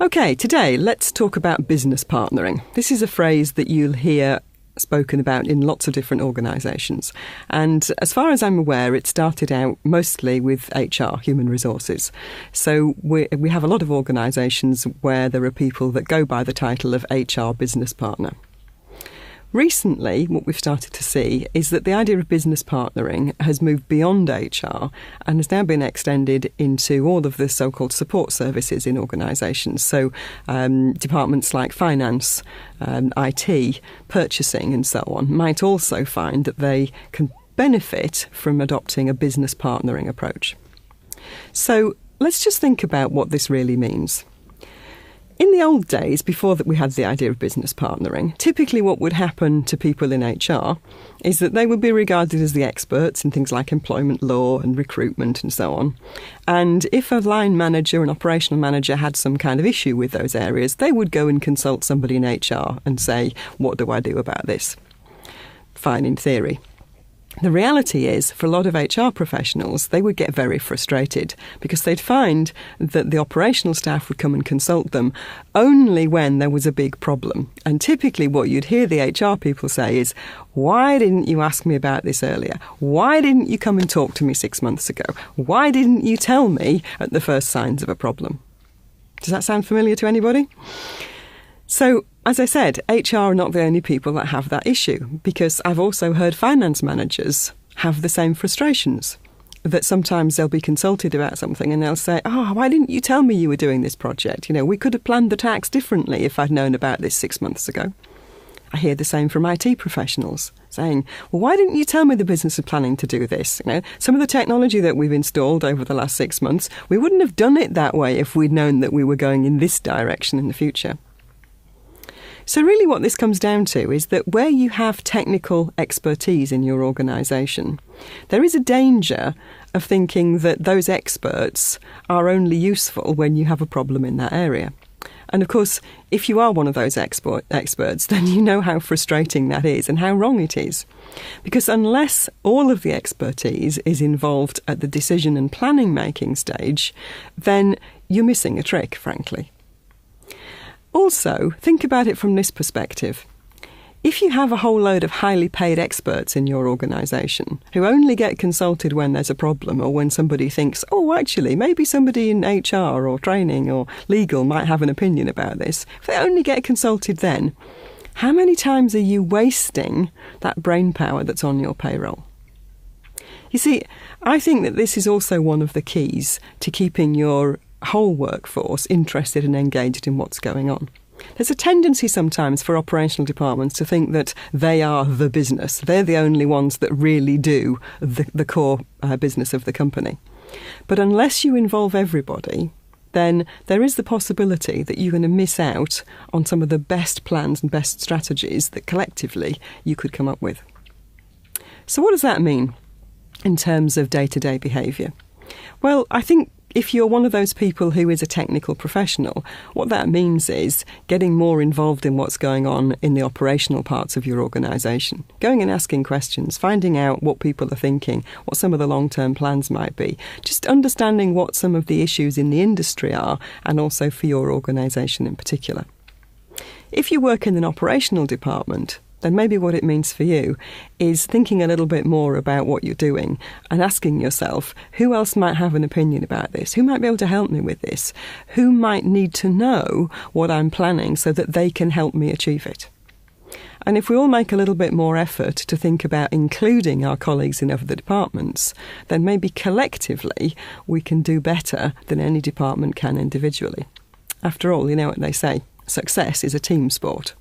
Okay, today let's talk about business partnering. This is a phrase that you'll hear spoken about in lots of different organisations. And as far as I'm aware, it started out mostly with HR, human resources. So we have a lot of organisations where there are people that go by the title of HR business partner. Recently, what we've started to see is that the idea of business partnering has moved beyond HR and has now been extended into all of the so-called support services in organisations. So departments like finance, IT, purchasing and so on might also find that they can benefit from adopting a business partnering approach. So let's just think about what this really means. In the old days, before that we had the idea of business partnering, typically what would happen to people in HR is that they would be regarded as the experts in things like employment law and recruitment and so on. And if a line manager, an operational manager had some kind of issue with those areas, they would go and consult somebody in HR and say, what do I do about this? Fine, in theory. The reality is, for a lot of HR professionals, they would get very frustrated because they'd find that the operational staff would come and consult them only when there was a big problem. And typically what you'd hear the HR people say is, why didn't you ask me about this earlier? Why didn't you come and talk to me 6 months ago? Why didn't you tell me at the first signs of a problem? Does that sound familiar to anybody? So, as I said, HR are not the only people that have that issue, because I've also heard finance managers have the same frustrations, that sometimes they'll be consulted about something and they'll say, why didn't you tell me you were doing this project? We could have planned the tax differently if I'd known about this 6 months ago. I hear the same from IT professionals saying, well, why didn't you tell me the business of planning to do this? Some of the technology that we've installed over the last 6 months, we wouldn't have done it that way if we'd known that we were going in this direction in the future. So really what this comes down to is that where you have technical expertise in your organisation, there is a danger of thinking that those experts are only useful when you have a problem in that area. And of course, if you are one of those experts, then you know how frustrating that is and how wrong it is. Because unless all of the expertise is involved at the decision and planning making stage, then you're missing a trick, frankly. Also, think about it from this perspective. If you have a whole load of highly paid experts in your organisation who only get consulted when there's a problem or when somebody thinks, actually, maybe somebody in HR or training or legal might have an opinion about this, if they only get consulted then, how many times are you wasting that brain power that's on your payroll? You see, I think that this is also one of the keys to keeping your whole workforce interested and engaged in what's going on. There's a tendency sometimes for operational departments to think that they are the business. They're the only ones that really do the core business of the company. But unless you involve everybody, then there is the possibility that you're going to miss out on some of the best plans and best strategies that collectively you could come up with. So what does that mean in terms of day-to-day behaviour? Well, I think if you're one of those people who is a technical professional, what that means is getting more involved in what's going on in the operational parts of your organisation. Going and asking questions, finding out what people are thinking, what some of the long-term plans might be. Just understanding what some of the issues in the industry are, and also for your organisation in particular. If you work in an operational department, then maybe what it means for you is thinking a little bit more about what you're doing and asking yourself, who else might have an opinion about this? Who might be able to help me with this? Who might need to know what I'm planning so that they can help me achieve it? And if we all make a little bit more effort to think about including our colleagues in other departments, then maybe collectively we can do better than any department can individually. After all, you know what they say, success is a team sport.